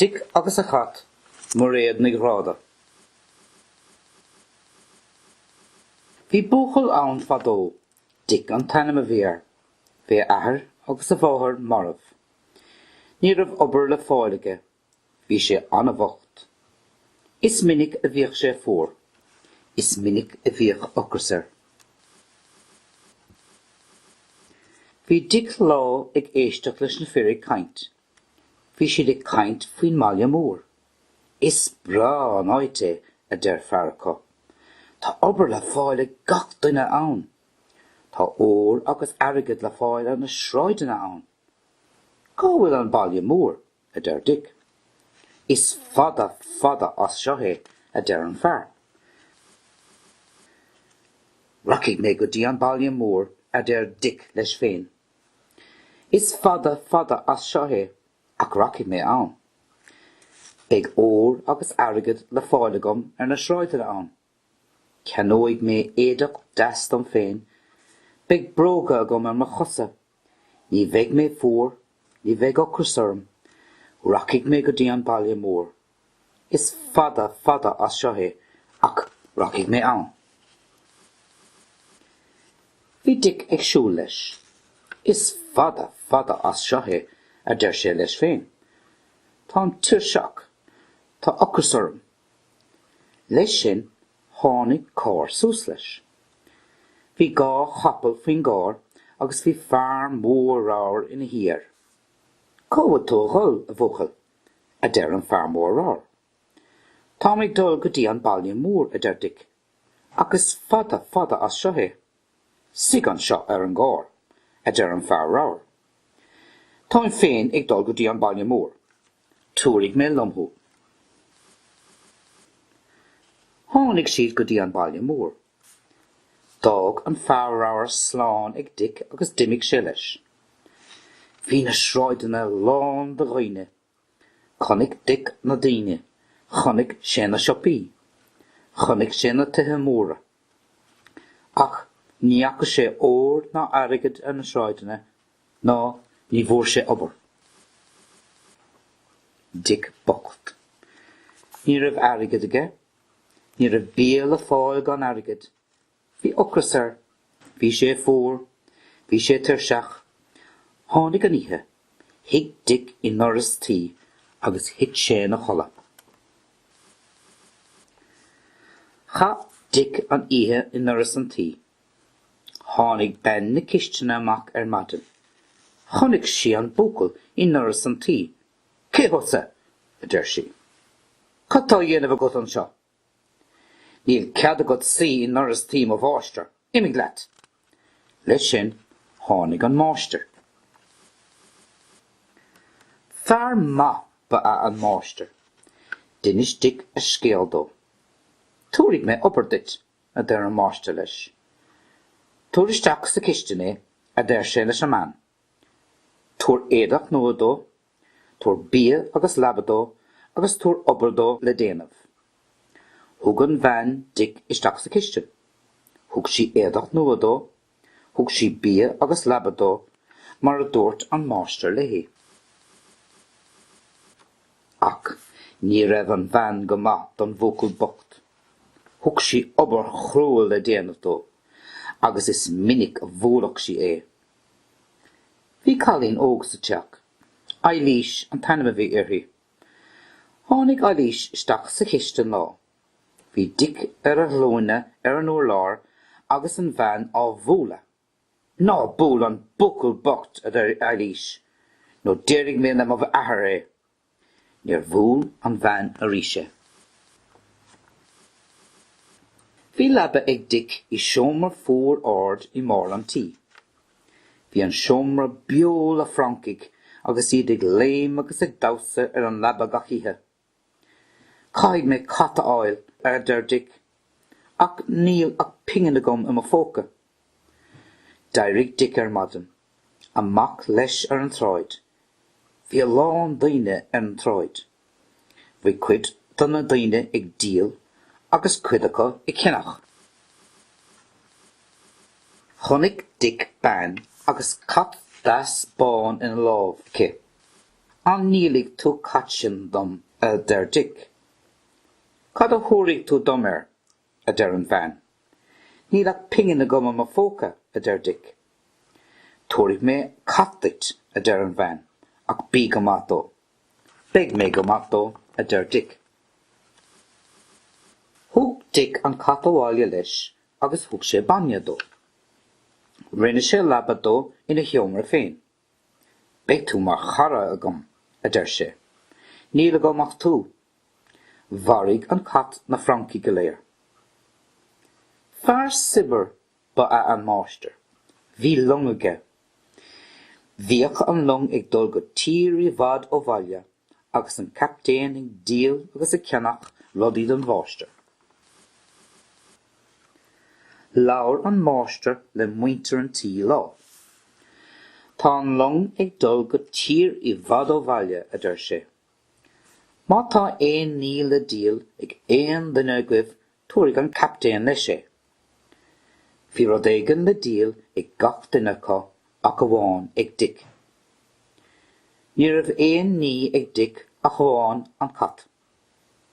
Dic agus a chat mar réad nig ráda. Bhí buachal ann fadó, dic an taitneamh a bhíar, bhí ahar agus a bháthar marmh. Ní raibh obair le fáilige, bhí sé anna bhocht. Is minic a bhíoch sé fór, is minic a bhíoch ocrasair. Bhí dic lá ag éisteach leis na fíorigh Cainte. Bhí siad ag Cainte faoin Míle Buíochas. Is bra an áite a deir fearcha. Tá obair le fáile gach duine ann. Tá ór agus airgid le fáile na sráideanna ann. Cá bhfuil an Míle Buíochas a deir dic. Is fada as seohé a deir an fear. Rachig mé go dtí an Míle Buíochas a deir dic leis féin. Is fada as seohé ach rachig mé ann. Beg ór agus airgid le fáile gom na sráideanna ann. Ceanóig mé éadach deas an féin, beg bróga agam ar mo chosa. Ní bheidh mé fór, ní bheidh ocrasairm, rachig mé go dtí an Míle Buíochas. Is fada as seohé ach rachig mé ann. Bhí dic ag siúl leis. Is fada as seohé a deir sé leis féin. Tá an tuair seach, tá ocrasairm. Leis sin tháinig cár sús leis. Bhí gá chapal faoin gár agus bhí fear mór ráir ina híar. Cóhad tógáil a bhuachal a deir an fear mór ráir. Tá ag dul go dtí an Míle Buíochas a deir dic, agus fada as seohé. Sig an seo ar an gár a deir an fear ráir. Tá féin ag dul go dtí an Míle Buíochas. Túraigh mé lomthú. Tháinig siad go dtí an Míle Buíochas. Dág an fear ráir sláán ag dic agus dimigh sé leis. Bhí na sráideanna lán de dhaoine. Chonig dic na daoine, chonig sé na siopaí, chonig sé na tithe móra. Ach ní acu sé ór ná airgid ar na sráideanna, ná ní bhór sé obair. Dic bocht. Ní raibh airgid aige, ní raibh béal a fáil gan airgid. Bhí ocrasair, bhí sé fór, bhí sé tuirseach. Tháinig an ihe, hic dic i noras tí agus hic sé na chola. Cha dic an ihe i noras an tí. Tháinig ben na cisteanna amach ar maidin. Chonig sí an bócail i noras an tí. Cé hosa, a deir sí. Catá dhéanamh agat an seo. Níl cead agat sí i noras tí mo bháistear, imig leat. Leis sin, tháinig an máistear. Fear ma ba an máistear. Dinis dic a scéal dó. Túraigh mé obair dit a deir an máistear leis. Túr isteach sa cisteanna a deir sé leis an man. Túr éadach nua dó, túr bia agus leaba dó, agus túr obair dó le déanamh. Thug an bhean dic isteach sa cisteann. Thug sí éadach nua dó, thug sí bia agus leaba dó, mar a dúirt an máistear le hí. Ach, ní raibh an bhean go maith don bhócail bocht. Thug sí obair chrúil le déanamh dó, agus is minic a bhórach sí é. Bhí cailín ógus sa teach. Eilís an taitneamh a bhí orthu. Tháinig eilís isteach sa cisteann lá. Bhí dic ar a glóine ar an urlár agus an bhean á bhóla. Ná bóla an bócail bocht a deir eilís. nó déirigh mé na mh ahar é. Níor bhúil an bhean a ríise. Bhí leaba ag dic i seomra fór ard i már an tí. Bhí an seomra beol a Francigh agus iad ag léim agus ag dawsa ar an leaba gachíthe. Caid mé cata áil ar deir dic, ach níl ach pingan agam am a fóca. D'éirigh dic ar maidin, amach leis ar an tráid. Bhí a lán daoine ar an tráid. Bhí cuid donna daoine ag díal agus cuid acu i cinnach. Chonig dic Bain agus cat das bán in lámh cí. an nílig tú catsin dom a der dic. Cad a húrig tú domer a der an Bain. Nílag pingin a gom a fóca a der dic. Túrig me catit a der an Bain, ach bí go mató. Beg me go mató a der dic. Húg dic an catháile leis agus húg sé banja dó. Rinne sé labba dó ina heomra féin. Beg tú mar chara agam a der sé. Níl agam ach tú. Varig an cat na Franki go léir. Far sibber ba a an máster. Bhí lungaige. Bhíoch an lung ag dul go tír I bhad ó bhaile agus an captéin ag díal agus a ceannach rodí don bháiste. Laur an máster le muinter an tí lá. Tá an lung ag dul go tír I bhad ó bhaile a der sé. Má tá éon níl le díal ag éon duine agah túirigh an captéin le sé. Bhí rud éigean le díal ag gach duine có ach a bháin ag dic. Ní raibh éon ní ag dic ach a bháin an cat.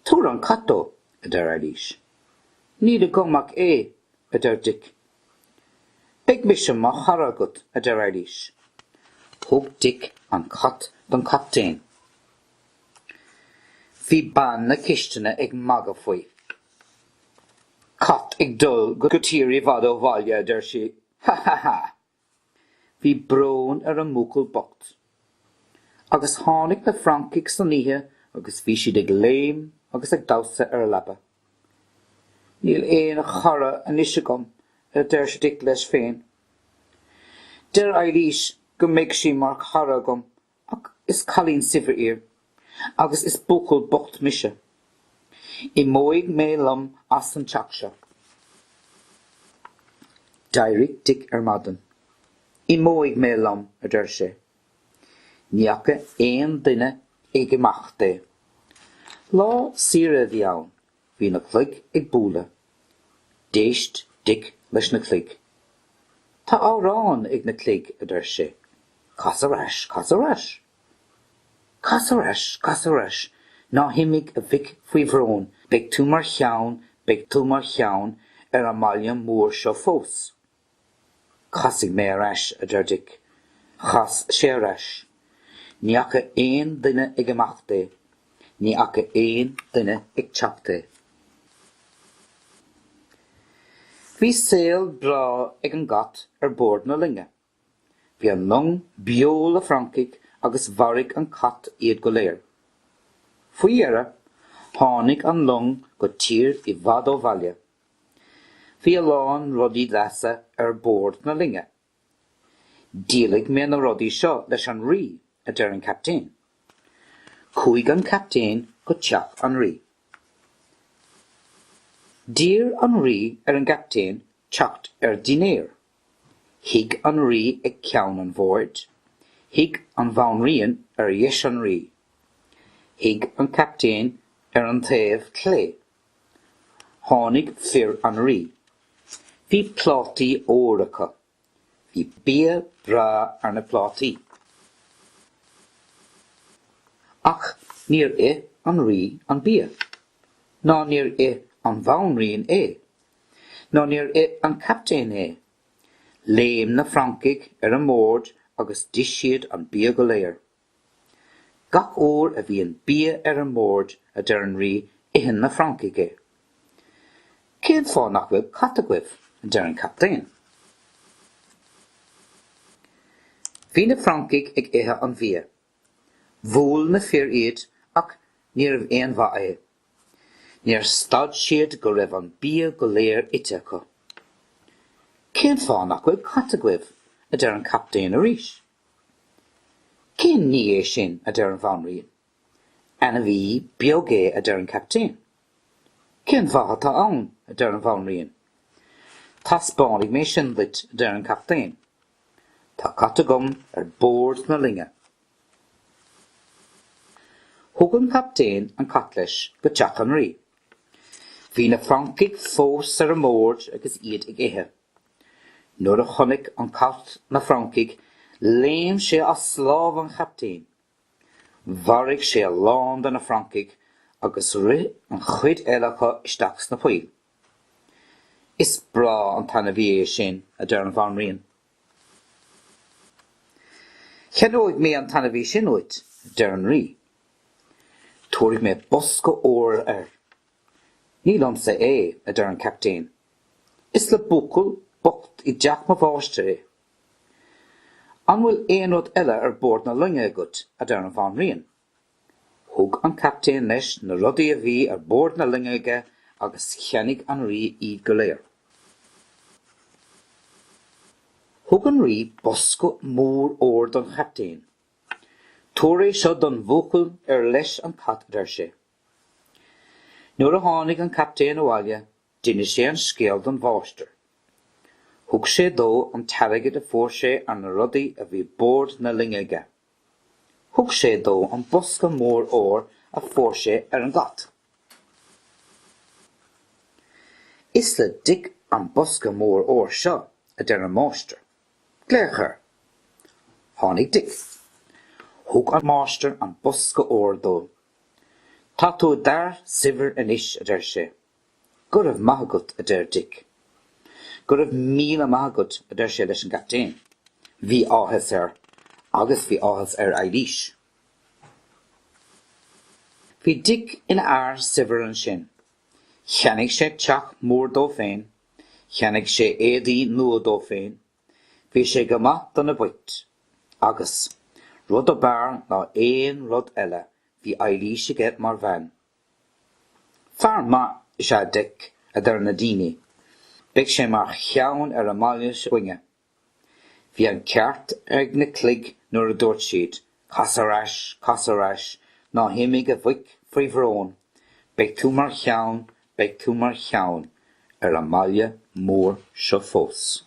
Túr an cató a der eilís. Ní de gomach é a der dic. Beg mise má charagat a der eilís. Thug dic an cat don captéin. Bhí ban na cisteanna ag maga faoi. Cat ag dul go tír I bhad ó bhaile a der sé. Ha ha ha. Bhí brón ar an múcail bocht. Agus tháinig na Frankigh san nithe agus bhí siad ag léim agus ag dabhsa ar labba. Níl éon a chara an ise gom a der sé dic leis féin. Der eilís go mbeidh sí mar chara gom ach is chalín sibhir ir agus is bucail bocht mise. I móig mé lom as an teach seo. Dairig dic ar madan. I móig mé lom a der sé. Níacha éon duine ag imeach dé. Lá sire bhí ann, bhí na cloig ag búla. Déist dic leis na cloig. Tá árán ag na cloig a der sé. Cas a rais, cas a rais. Cas a rais, cas a rais. Ná himig a bhic faoi bhrón, beg tú mar cheann ar a mailim mór seo fós. Chasig mé a rais a der dic. Chas sé a rais. Ní acha éon duine ag imeach dé. Ní acha éon duine ag teach dé. Bhí saol brá ag an gat ar bord na linge. Bhí an lung beol a Frankigh agus bharigh an cat iad go léir. Faoi dhearr, tháinig an lung go tír I bhad ó bhaile. Bhí a lán rodí leasa ar bord na linge. Díaligh mé na rodí seo leis an rí a der an captéin. Cúig an captéin go teach an rí. Dír an rí ar an captéin teacht ar dinéir. Hig an rí ag ceann an bhord. Hig an bhain rian ar dheis an rí. Hig an captéin ar an taobh clé. Tháinig fir an rí. Bhí plátaí óracha. Bhí bia bra ar na plátaí. Ach níor an rí an bia. Ná níor an bhain rian Ná níor an captéin Léim na Frankigh ar an mór agus dis siad an bia go léir. Gach ór a bhí an bia ar an mór a der an rí ihin na Frankigh Cén fánach bhfuil catagwibh a der an captéin. Bhí na Frankigh ag ithe an bhia. Bhúil na fir iad ach ní raibh éon bha Níor stad siad go raibh an bia go léir ite acu. Cén fánach bhfuil catagwibh a der an captéin arís. Cén ní sin a der an bhain rian. Ana bhí beag a der an captéin. Cén bhatha tá ann a der an bhain rian. Tá spáinnig mé sin lit a der an captéin. Tá catagum ar bord na linge. Thug an captéin an cat leis go teach an rí. Bhí na Frankigh fós ar an mór agus iad ag ithe. Nuair a chonig an cat na Frankigh, léim sé as sláb an captéin. Bharigh sé lán den na Francigh agus ri an chuid eileacha isteachs na Paoil. Is bra an taitneamh sin a deir an bharn rian. Cheanóidh mé an taitneamh sin uait deir an rí. Tuairigh mé bosca óir Ní liomsa a deir an captéin. Is le buacail bocht I deach mo bháiste An bhfuil éon rud eile bord na lunge agat a deir an bharn rian. Thug an captéin leis na rudaí a bhí bord na lunge aige agus cheannaigh an rí iad go léir. Thug an rí bosca mór óir don captéin. Tuair seo don bhuacail leis an cat deir sé. Nuair a tháinig an captéin abhaile, duine sé an scéal don bháistear. Thug sé dó an tairgid a fuair sé ar na rudaí a bhí bord na linge aige. Thug sé dó an bosca mór óir a fuair sé ar an glat. Is le dig an bosca mór óir seo a deir an máistear. Gléirchar. Tháinig dig. Thug an máistear an bosca óir dó. Tá tú dar sibhir inis a deir sé. Go raibh maith agat a deir dig. Go raibh míle maith agat a deir sé leis an captéin. Bhí áthas agus bhí áthas eilís. Bhí dig ina air sibhir an sin. Cheannaigh sé teach mór dó féin. Cheannaigh sé éadaí nua dó féin. Bhí sé go maith don na buit. Agus rud a bearn ná éon rud eile bhí eilís aige mar bhean. Fear maith sé dig a deir na daoine. Beidh sé mar cheann ar an mbaile uinge. Bhí an ceart ag na cloig nuair a dúirt siad. Cas arás, ná himig a bhuic faoi bhrón. Beidh tú mar cheann ar an mbaile mór seo fós.